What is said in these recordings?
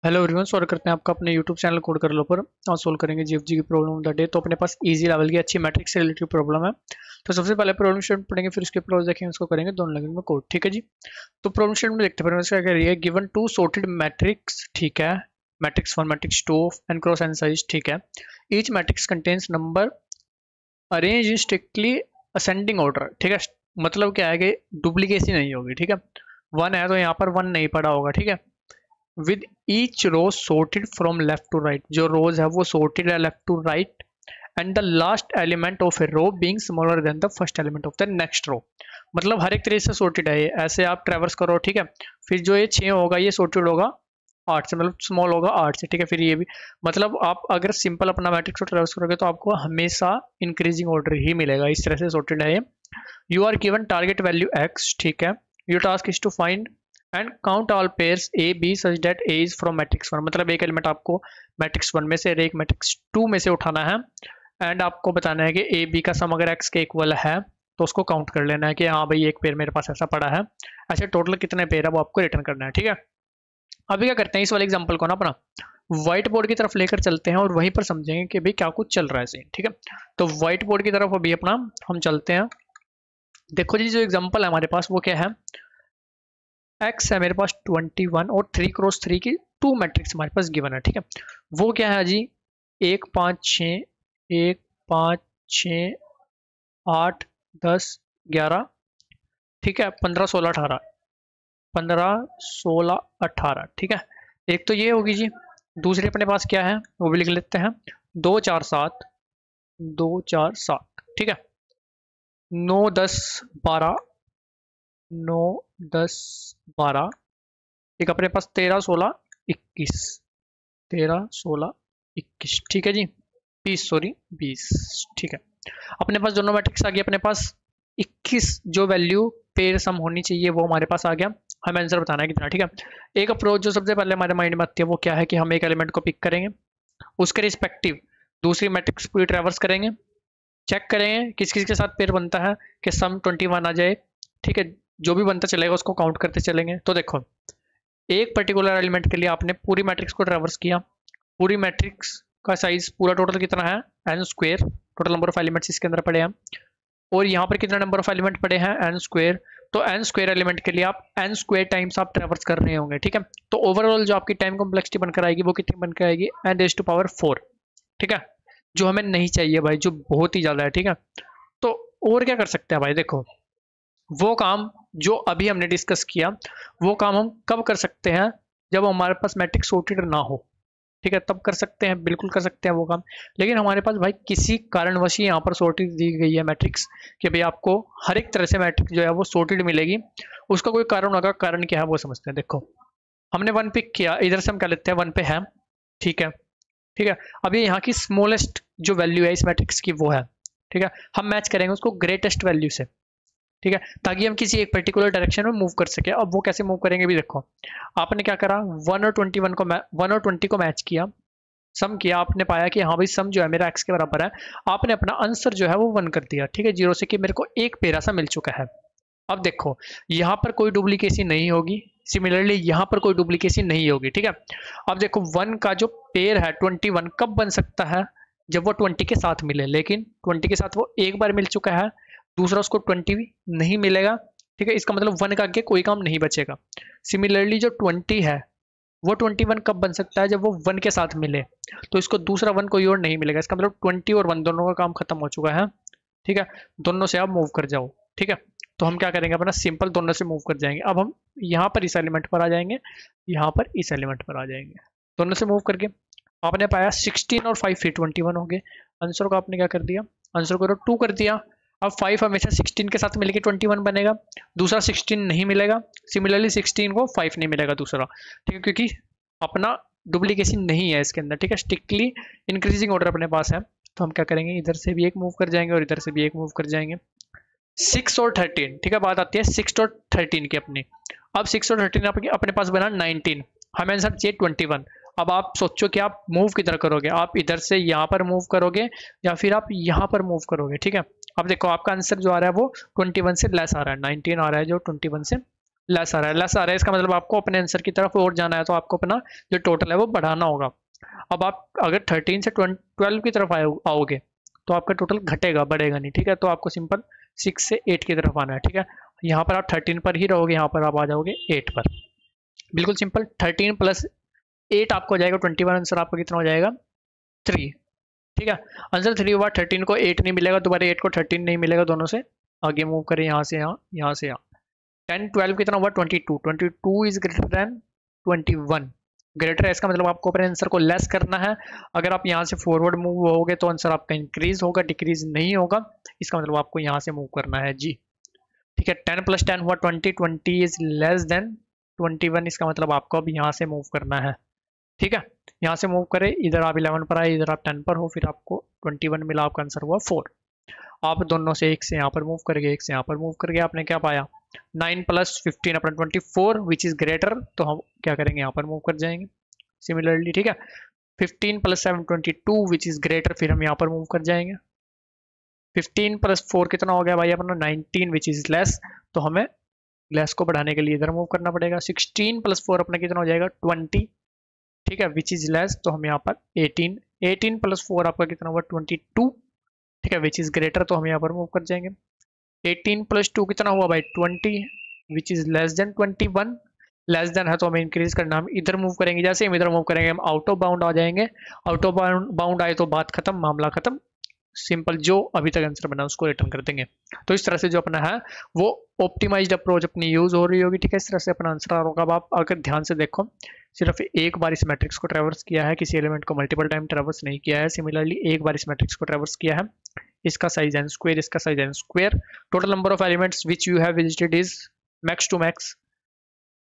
Hello everyone, स्वागत करते हैं आपका अपने यूट्यूब चैनल कोड कर लो पर। और सोल्व करेंगे जीएफजी की प्रॉब्लम ऑफ द डे। तो अपने पास इजी लेवल की अच्छी मैट्रिक्स से रिलेटेड प्रॉब्लम है। तो सबसे पहले प्रॉब्लम स्टेटमेंट पढ़ेंगे, फिर उसके प्रोज देखेंगे, उसको करेंगे दोनों लैंग्वेज में कोड। ठीक है जी। तो प्रॉब्लम स्टेटमेंट में देखते हैं क्या कह रही है। गिवन टू सॉर्टेड मैट्रिक्स, ठीक है, matrix 1 matrix 2 and cross N size, ठीक है। Each matrix contains number arrange in strictly ascending order, ठीक है। मतलब क्या है कि डुप्लीकेसी नहीं होगी, ठीक है। 1 है तो यहाँ पर 1 नहीं पड़ा होगा, ठीक है। With each row sorted from left to right, जो रोज है वो sorted है left to right, and the last element of a row being smaller than the first element of the next row. मतलब हर एक तरीके से sorted है ये। ऐसे आप ट्रेवर्स करो, ठीक है। फिर जो ये 6 होगा ये sorted होगा 8 से, मतलब स्मॉल होगा 8 से, ठीक है। फिर ये भी, मतलब आप अगर सिंपल अपना मैट्रिक्स को ट्रेवर्स करोगे तो आपको हमेशा इंक्रीजिंग ऑर्डर ही मिलेगा। इस तरह से sorted है ये। You are given target value x, ठीक है। Your task is to find and count all pairs A B such that A is from matrix 1। मतलब एक एलिमेंट आपको मैट्रिक्स 1 में से और एक मैट्रिक्स 2 में से उठाना है, एंड आपको बताना है कि ए बी का सम अगर एक्स के इक्वल है तो उसको काउंट कर लेना है कि हाँ भाई एक पेयर मेरे पास ऐसा पड़ा है। ऐसे टोटल कितने पेयर है वो आपको रिटर्न करना है, ठीक है। अभी क्या करते हैं, इस वाले एग्जाम्पल को ना अपना व्हाइट बोर्ड की तरफ लेकर चलते हैं और वहीं पर समझेंगे कि भाई क्या कुछ चल रहा है सही, ठीक है। तो व्हाइट बोर्ड की तरफ अभी अपना हम चलते हैं। देखो जी, जो एग्जाम्पल है हमारे पास वो क्या है। एक्स है मेरे पास 21 और 3 क्रॉस 3 की 2 मैट्रिक्स हमारे पास गिवन है, ठीक है। वो क्या है जी, 1 5 6, 1 5 6 8 10 11, ठीक है। 15 16 18, 15 16 18, ठीक है। एक तो ये होगी जी। दूसरे अपने पास क्या है वो भी लिख लेते हैं। 2 4 7, 2 4 7, ठीक है। 9 10 12, 9 10 12। एक अपने पास 13 16 21, 13 16 21, ठीक है जी। 20, सॉरी 20, ठीक है। अपने पास दोनों मैट्रिक्स आ गए। अपने पास 21 जो वैल्यू पेयर सम होनी चाहिए वो हमारे पास आ गया। हमें आंसर बताना है कितना, ठीक है। एक अप्रोच जो सबसे पहले हमारे माइंड में आती है वो क्या है कि हम एक एलिमेंट को पिक करेंगे, उसके रिस्पेक्टिव दूसरी मैट्रिक्स पूरी ट्रेवर्स करेंगे, चेक करेंगे किस किस के साथ पेयर बनता है कि सम 21 आ जाए, ठीक है। जो भी बनता चलेगा उसको काउंट करते चलेंगे। तो देखो, एक पर्टिकुलर एलिमेंट के लिए आपने पूरी मैट्रिक्स को ट्रेवर्स किया। पूरी मैट्रिक्स का साइज पूरा टोटल कितना है, N square. Total number of elements इसके अंदर पड़े हैं, और यहाँ पर कितना नंबर ऑफ एलिमेंट पड़े हैं, एन स्क्वेयर। तो एन स्क्वेयर एलिमेंट के लिए आप एन स्क्वेयर टाइम्स आप ट्रेवर्स कर रहे होंगे, ठीक है। तो ओवरऑल जो आपकी टाइम कॉम्प्लेक्सिटी बनकर आएगी वो कितनी बनकर आएगी, एन रेज़ टू पावर 4, ठीक है। जो हमें नहीं चाहिए भाई, जो बहुत ही ज्यादा है, ठीक है। तो और क्या कर सकते हैं भाई, देखो वो काम जो अभी हमने डिस्कस किया वो काम हम कब कर सकते हैं, जब हमारे पास मैट्रिक्स सॉर्टेड ना हो, ठीक है, तब कर सकते हैं, बिल्कुल कर सकते हैं वो काम। लेकिन हमारे पास भाई किसी कारणवश यहाँ पर सॉर्टेड दी गई है मैट्रिक्स कि भाई आपको हर एक तरह से मैट्रिक्स जो है वो सॉर्टेड मिलेगी। उसका कोई कारण होगा, कारण क्या है वो समझते हैं। देखो, हमने 1 पिक किया, इधर से हम क्या लेते हैं 1 पे है, ठीक है, ठीक है। अब ये यहाँ की स्मॉलेस्ट जो वैल्यू है इस मैट्रिक्स की वो है, ठीक है। हम मैच करेंगे उसको ग्रेटेस्ट वैल्यू से, ठीक है, ताकि हम किसी एक पर्टिकुलर डायरेक्शन में मूव कर सके। अब वो कैसे मूव करेंगे भी देखो। आपने क्या करा, 1 और 21 को 1 और 20 को मैच किया, सम किया, आपने पाया कि हाँ भाई सम जो है मेरा एक्स के बराबर है। आपने अपना आंसर जो है वो 1 कर दिया, ठीक है, 0 से, कि मेरे को एक पेरा सा मिल चुका है। अब देखो, यहाँ पर कोई डुप्लीकेसी नहीं होगी, सिमिलरली यहाँ पर कोई डुप्लीकेसी नहीं होगी, ठीक है। अब देखो 1 का जो पेयर है 21 कब बन सकता है, जब वो 20 के साथ मिले। लेकिन 20 के साथ वो एक बार मिल चुका है, दूसरा उसको 20 नहीं मिलेगा, ठीक है। इसका मतलब 1 का आगे कोई काम नहीं बचेगा। सिमिलरली जो 20 है वो 21 कब बन सकता है, जब वो 1 के साथ मिले, तो इसको दूसरा 1 कोई और नहीं मिलेगा। इसका मतलब 20 और 1 दोनों का काम खत्म हो चुका है, ठीक है। दोनों से आप मूव कर जाओ, ठीक है। तो हम क्या करेंगे, अपना सिंपल दोनों से मूव कर जाएंगे। अब हम यहाँ पर इस एलिमेंट पर आ जाएंगे, यहाँ पर इस एलिमेंट पर आ जाएंगे, दोनों से मूव करके आपने पाया 16 और 5 फिर 21 हो गए। आंसर को आपने क्या कर दिया, आंसर को 2 कर दिया। अब 5 हमेशा 16 के साथ मिलकर 21 बनेगा, दूसरा 16 नहीं मिलेगा। सिमिलरली 16 को 5 नहीं मिलेगा दूसरा, ठीक है, क्योंकि अपना डुप्लीकेशन नहीं है इसके अंदर, ठीक है। स्ट्रिक्टली इंक्रीजिंग ऑर्डर अपने पास है। तो हम क्या करेंगे, इधर से भी एक मूव कर जाएंगे और इधर से भी एक मूव कर जाएंगे। 6 और 13, ठीक है, बात आती है 6 और 13 की अपनी। अब 6 और 13 अपने पास बना 19, हमें आंसर चाहिए 21। अब आप सोचो कि आप मूव किधर करोगे, आप इधर से यहाँ पर मूव करोगे या फिर आप यहाँ पर मूव करोगे, ठीक है। अब देखो आपका आंसर जो आ रहा है वो 21 से लेस आ रहा है, 19 आ रहा है जो 21 से लेस आ रहा है, लेस आ रहा है, इसका मतलब आपको अपने आंसर की तरफ और जाना है, तो आपको अपना जो टोटल है वो बढ़ाना होगा। अब आप अगर 13 से 12 की तरफ आओगे तो आपका टोटल घटेगा, बढ़ेगा नहीं, ठीक है। तो आपको सिंपल 6 से 8 की तरफ आना है, ठीक है। यहाँ पर आप 13 पर ही रहोगे, यहाँ पर आप आ जाओगे 8 पर, बिल्कुल सिंपल। 13 प्लस 8 आपको हो जाएगा 21, आंसर आपका कितना हो जाएगा 3, ठीक है। आंसर 3 हुआ, 13 को 8 नहीं मिलेगा, दोबारा 8 को 13 नहीं मिलेगा, दोनों से आगे मूव करें, यहाँ से यहाँ, यहाँ से यहाँ। 10 12 कितना हुआ 22, 22 इज ग्रेटर देन 21, ग्रेटर है, इसका मतलब आपको अपने आंसर को लेस करना है। अगर आप यहाँ से फॉरवर्ड मूव होगे तो आंसर आपका इंक्रीज होगा, डिक्रीज नहीं होगा, इसका मतलब आपको यहाँ से मूव करना है जी, ठीक है। 10 + 10 हुआ 20, 20 इज लेस देन 21, इसका मतलब आपको अब यहाँ से मूव करना है, ठीक है। यहाँ से मूव करें, इधर आप 11 पर आए, इधर आप 10 पर हो, फिर आपको 21 मिला, आपका आंसर हुआ 4। आप दोनों से एक से यहाँ पर मूव करके, एक से यहाँ पर मूव करके आपने क्या पाया 9 + 15 अपना 24 विच इज ग्रेटर, तो हम क्या करेंगे यहाँ पर मूव कर जाएंगे सिमिलरली, ठीक है। 15 + 7 22 विच इज ग्रेटर, फिर हम यहाँ पर मूव कर जाएंगे। 15 + 4 कितना हो गया भाई अपना 19 विच इज लेस, तो हमें लेस को बढ़ाने के लिए इधर मूव करना पड़ेगा। 16 + 4 अपना कितना हो जाएगा 20, ठीक है, विच इज लेस, तो हम यहाँ पर 18, 18 + 4 आपका कितना हुआ 22, ठीक है, विच इज ग्रेटर, तो हम यहाँ पर मूव कर जाएंगे। 18 + 2 कितना हुआ भाई 20, which is less than 21, less than है तो हमें इंक्रीज करना, हम इधर मूव करेंगे, जैसे हम इधर मूव करेंगे हम आउट ऑफ बाउंड आ जाएंगे, आउट ऑफ बाउंड आए तो बात खत्म, मामला खत्म, सिंपल, जो अभी तक आंसर बना उसको रिटर्न कर देंगे। तो इस तरह से जो अपना है वो ऑप्टिमाइज्ड अप्रोच अपनी यूज हो रही होगी, ठीक है, इस तरह से अपना आंसर होगा। अब आप अगर ध्यान से देखो, सिर्फ एक बार इस मैट्रिक्स को ट्रेवर्स किया है, किसी एलिमेंट को मल्टीपल टाइम ट्रेवर्स नहीं किया है। सिमिलरली एक बार इस मैट्रिक्स को ट्रेवर्स किया है, इसका साइज n स्क्वायर, इसका size n square, total number of elements which you have visited is max to max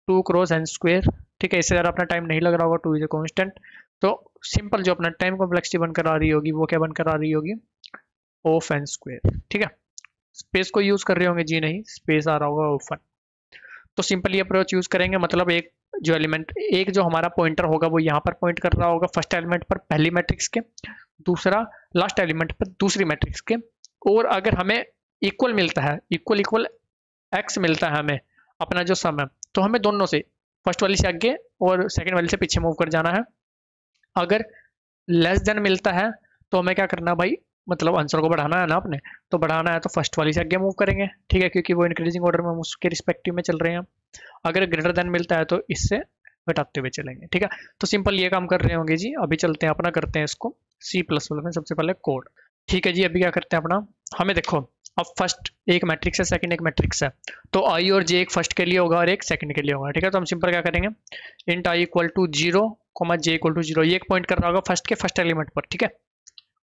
2 × n square, ठीक है। इससे ज़्यादा अपना टाइम नहीं लग रहा होगा, 2 इज अ कांस्टेंट। तो सिंपल जो अपना टाइम कॉम्प्लेक्सिटी बनकर आ रही होगी वो क्या बनकर आ रही होगी ऑफ n स्क्वायर, ठीक है। स्पेस को यूज कर रहे होंगे जी, नहीं, स्पेस आ रहा होगा ऑफ n। तो सिंपल ये अप्रोच यूज करेंगे, मतलब एक जो एलिमेंट, एक जो हमारा पॉइंटर होगा वो यहाँ पर पॉइंट कर रहा होगा फर्स्ट एलिमेंट पर पहली मैट्रिक्स के, दूसरा लास्ट एलिमेंट पर दूसरी मैट्रिक्स के, और अगर हमें इक्वल मिलता है, इक्वल इक्वल x मिलता है हमें अपना जो सम है, तो हमें दोनों से फर्स्ट वाली से आगे और सेकंड वाली से पीछे मूव कर जाना है। अगर लेस देन मिलता है तो हमें क्या करना है भाई, मतलब आंसर को बढ़ाना है ना आपने, तो बढ़ाना है तो फर्स्ट वाली से आगे मूव करेंगे, ठीक है, क्योंकि वो इंक्रीजिंग ऑर्डर में हम उसके रिस्पेक्टिव में चल रहे हैं। अगर ग्रेटर देन मिलता है तो इससे घटाते हुए चलेंगे, ठीक है। तो सिंपल ये काम कर रहे होंगे जी। अभी चलते हैं अपना, करते हैं इसको C++ में सबसे पहले कोड, ठीक है जी। अभी क्या करते हैं अपना, हमें देखो अब फर्स्ट एक मैट्रिक्स है, सेकंड एक मैट्रिक्स है, तो i और j एक फर्स्ट के लिए होगा और एक सेकंड के लिए होगा, ठीक है। तो हम सिंपल क्या करेंगे, इंट i = 0, j = 0, ये एक पॉइंट कर रहा होगा फर्स्ट के फर्स्ट एलिमेंट पर, ठीक है,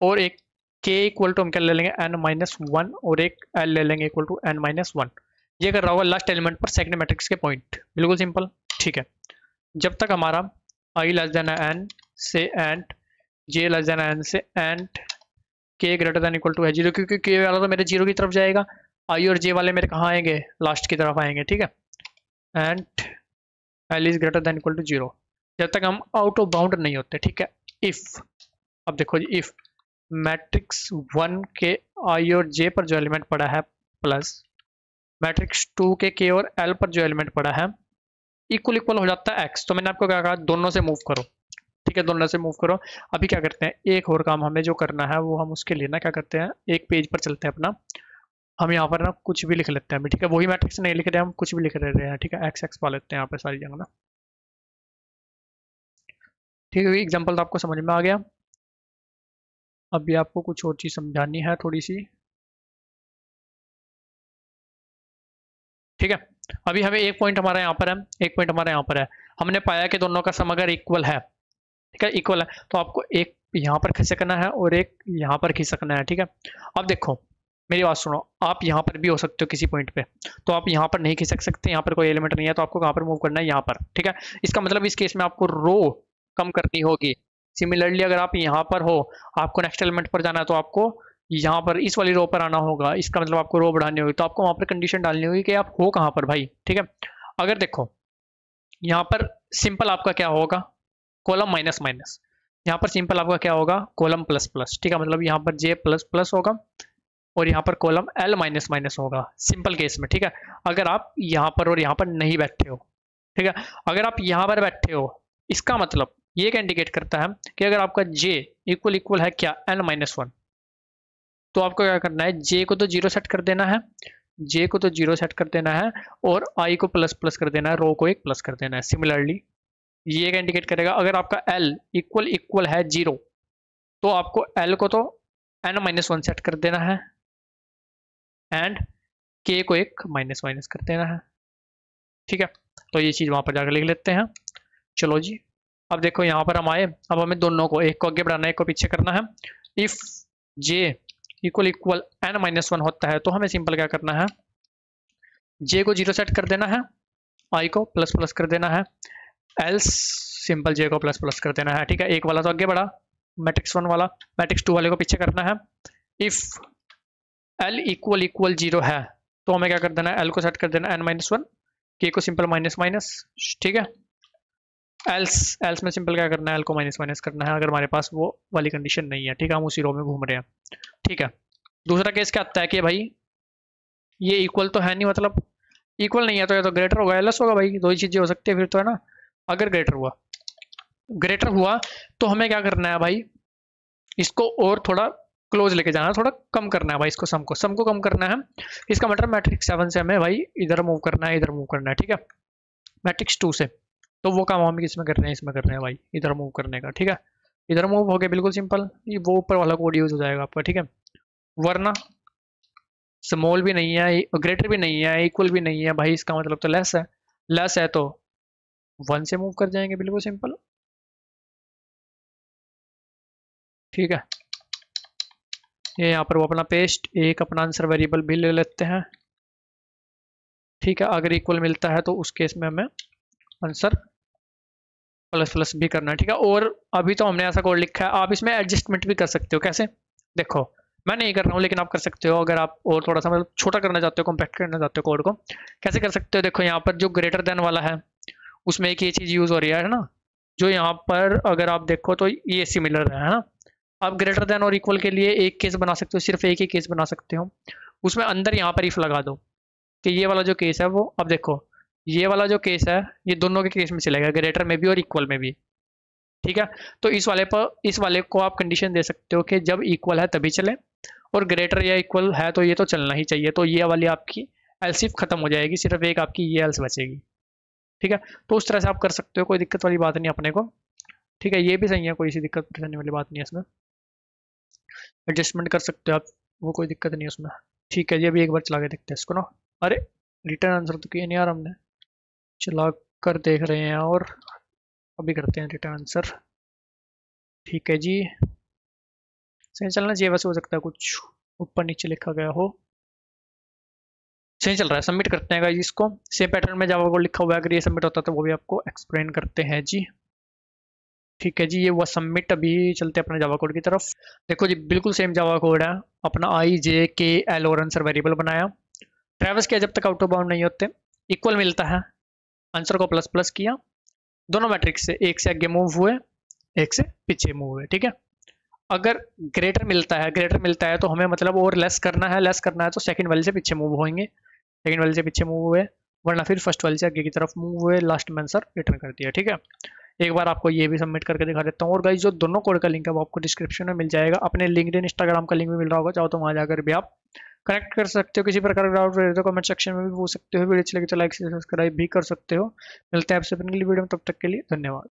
और एक k = हम क्या ले लेंगे n-1, और एक l ले लेंगे = n-1, ये कर रहा होगा लास्ट एलिमेंट पर सेकंड मैट्रिक्स के पॉइंट, बिल्कुल सिंपल, ठीक है। जब तक हमारा i n से एंड j <n से एंड k > है 0, क्योंकि k वाला तो मेरे 0 की तरफ जाएगा, i और j वाले मेरे कहाँ आएंगे, लास्ट की तरफ आएंगे, ठीक है। एंड l इज > 0, जब तक हम आउट ऑफ बाउंड नहीं होते, ठीक है। इफ, अब देखो जी, इफ मैट्रिक्स 1 के i और j पर जो एलिमेंट पड़ा है प्लस मैट्रिक्स 2 के k और l पर जो एलिमेंट पड़ा है इक्वल इक्वल हो जाता है x, तो मैंने आपको क्या कहा, दोनों से मूव करो, ठीक है, दोनों से मूव करो। अभी क्या करते हैं, एक और काम हमें जो करना है वो हम उसके लिए ना क्या करते हैं, एक पेज पर चलते हैं अपना, हम यहाँ पर ना कुछ भी लिख लेते हैं, ठीक है, वही मैट्रिक्स नहीं लिख रहे हैं हम, कुछ भी लिख रहे हैं, ठीक है, x पा लेते हैं यहाँ पे सारी जगह ना, ठीक है। एग्जाम्पल तो आपको समझ में आ गया। अभी आपको कुछ और चीज समझानी है थोड़ी सी, ठीक है। अभी हमें एक पॉइंट हमारा यहाँ पर है, एक पॉइंट हमारा यहाँ पर है, हमने पाया कि दोनों का सम अगर इक्वल है, ठीक है, इक्वल है, तो आपको एक यहाँ पर खिसकना है और एक यहाँ पर खिसकना है, ठीक है। अब देखो मेरी बात सुनो, आप यहाँ पर भी हो सकते हो किसी पॉइंट पे, तो आप यहाँ पर नहीं खिसक सकते, यहाँ पर कोई एलिमेंट नहीं है, तो आपको कहाँ पर मूव करना है, यहाँ पर, ठीक है। इसका मतलब इस केस में आपको रो कम करनी होगी। सिमिलरली अगर आप यहाँ पर हो, आपको नेक्स्ट एलिमेंट पर जाना है, तो आपको यहाँ पर इस वाली रो पर आना होगा, इसका मतलब आपको रो बढ़ानी होगी, तो आपको वहाँ पर कंडीशन डालनी होगी कि आप हो कहाँ पर भाई, ठीक है। अगर देखो यहाँ पर सिंपल आपका क्या होगा, कॉलम माइनस माइनस, यहाँ पर सिंपल आपका क्या होगा, कॉलम प्लस प्लस, ठीक है, मतलब यहाँ पर j++ होगा, और यहाँ पर कॉलम L माइनस माइनस होगा सिंपल केस में, ठीक है। अगर आप यहाँ पर और यहाँ पर नहीं बैठे हो, ठीक है, अगर आप यहाँ पर बैठे हो, इसका मतलब ये क्या इंडिकेट करता है कि अगर आपका J इक्वल इक्वल है क्या N माइनस वन, तो आपको क्या करना है, J को तो जीरो सेट कर देना है, J को तो जीरो सेट कर देना है, और I को प्लस प्लस कर देना है, रो को एक प्लस कर देना है। सिमिलरली ये क्या इंडिकेट करेगा, अगर आपका L इक्वल इक्वल है जीरो, तो आपको L को तो N माइनस वन सेट कर देना है, एंड K को एक माइनस माइनस कर देना है, ठीक है। तो ये चीज़ वहाँ पर जाकर लिख लेते हैं। चलो जी, अब देखो यहाँ पर हम आए, अब हमें दोनों को, एक को आगे बढ़ाना है, एक को पीछे करना है। If J equal equal N minus one होता है, तो हमें सिंपल क्या करना है, J को जीरो सेट कर देना है, I को प्लस प्लस कर देना है, एल्स सिंपल J को प्लस प्लस कर देना है, ठीक है। एक वाला तो आगे बढ़ा, मैट्रिक्स वन वाला, मैट्रिक्स टू वाले को पीछे करना है। If L equal equal zero है, तो हमें क्या कर देना है, L को सेट कर देना है N माइनस वन, K को सिंपल माइनस माइनस, ठीक है। एल्स एल्स में सिंपल क्या करना है, L को माइनस माइनस करना है, अगर हमारे पास वो वाली कंडीशन नहीं है, ठीक है, हम उसी रो में घूम रहे हैं, ठीक है। दूसरा केस क्या आता है कि भाई ये इक्वल तो है नहीं, मतलब इक्वल नहीं है, तो या तो ग्रेटर होगा या लेस होगा, भाई दो ही चीजें हो सकती है फिर तो, है ना। अगर ग्रेटर हुआ तो हमें क्या करना है भाई, इसको और थोड़ा क्लोज लेके जाना है, थोड़ा कम करना है भाई, इसको सम को कम करना है। इसका मतलब मैट्रिक्स 7 से हमें भाई इधर मूव करना है, इधर मूव करना है, ठीक है। मैट्रिक्स 2 से तो वो काम हम किसमें कर रहे हैं, इसमें कर रहे हैं भाई, इधर मूव करने का, ठीक है। इधर मूव हो गया, बिल्कुल सिंपल, ये वो ऊपर वाला कोड यूज हो जाएगा आपका, ठीक है। वरना स्मॉल भी नहीं है, ग्रेटर भी नहीं है, इक्वल भी नहीं है भाई, इसका मतलब तो लेस है, लेस है तो 1 से मूव कर जाएंगे, बिल्कुल सिंपल, ठीक है। ये यहाँ पर वो अपना पेस्ट, एक अपना आंसर वेरिएबल भी ले लेते हैं, ठीक है। अगर इक्वल मिलता है तो उस केस में हमें आंसर प्लस प्लस भी करना है, ठीक है। और अभी तो हमने ऐसा कोड लिखा है, आप इसमें एडजस्टमेंट भी कर सकते हो, कैसे, देखो मैं नहीं कर रहा हूँ लेकिन आप कर सकते हो, अगर आप और थोड़ा सा मतलब छोटा करना चाहते हो, कॉम्पैक्ट करना चाहते हो कोड को, कैसे कर सकते हो, देखो यहाँ पर जो ग्रेटर देन वाला है उसमें एक ये चीज़ यूज़ हो रही है ना, जो यहाँ पर अगर आप देखो तो ये सिमिलर है ना। आप ग्रेटर देन और इक्वल के लिए एक केस बना सकते हो, सिर्फ एक ही केस बना सकते हो, उसमें अंदर यहाँ पर इफ लगा दो कि ये वाला जो केस है वो, अब देखो ये वाला जो केस है ये दोनों के केस में चलेगा, ग्रेटर में भी और इक्वल में भी, ठीक है। तो इस वाले को आप कंडीशन दे सकते हो कि जब इक्वल है तभी चले, और ग्रेटर या इक्वल है तो ये तो चलना ही चाहिए, तो ये वाली आपकी एल्स इफ खत्म हो जाएगी, सिर्फ एक आपकी ये एल्स बचेगी, ठीक है। तो उस तरह से आप कर सकते हो, कोई दिक्कत वाली बात नहीं अपने को, ठीक है। ये भी सही है, कोई सी दिक्कत परेशानी वाली बात नहीं है इसमें, एडजस्टमेंट कर सकते हो आप, वो कोई दिक्कत नहीं है उसमें, ठीक है। ये भी एक बार चला के देखते हैं इसको ना, अरे रिटर्न आंसर तो किया नहीं यार हमने, चला कर देख रहे हैं, और अभी करते हैं रिटर्न आंसर, ठीक है जी। सही चलना चाहिए, वैसे हो सकता है कुछ ऊपर नीचे लिखा गया हो, सही चल रहा है। सबमिट करते हैं गाइस इसको, सेम पैटर्न में जावा कोड लिखा हुआ है, अगर ये सबमिट होता है तो वो भी आपको एक्सप्लेन करते हैं जी, ठीक है जी। ये हुआ सबमिट, अभी चलते हैं अपने जावा कोड की तरफ। देखो जी बिल्कुल सेम जावा कोड है अपना, आई जे के एल और आंसर वेरिएबल बनाया, ट्रैवर्स किया जब तक आउट ऑफ बाउंड नहीं होते, इक्वल मिलता है, आंसर को प्लस प्लस किया, दोनों मैट्रिक्स से एक से आगे मूव हुए, एक से पीछे मूव हुए, ठीक है। अगर ग्रेटर मिलता है तो हमें मतलब और लेस करना है, तो सेकंड वाले से पीछे मूव होंगे, सेकंड वाले से पीछे मूव हुए, वरना फिर फर्स्ट वाले से आगे की तरफ मूव हुए, लास्ट में आंसर रिटर्न कर दिया, ठीक है। एक बार आपको ये भी सबमिट करके दिखा देता हूँ। और गाइस जो दोनों कोड का लिंक है वो आपको डिस्क्रिप्शन में मिल जाएगा, अपने लिंक्डइन इंस्टाग्राम का लिंक भी मिल रहा होगा, चाहो तो वहाँ जाकर भी आप कनेक्ट कर सकते हो, किसी प्रकार का डाउट रहे तो कमेंट सेक्शन में भी पूछ सकते हो, वीडियो अच्छी लगे तो लाइक सब्सक्राइब भी कर सकते हो। मिलते हैं आपसे अपनी वीडियो में, तब तक के लिए धन्यवाद।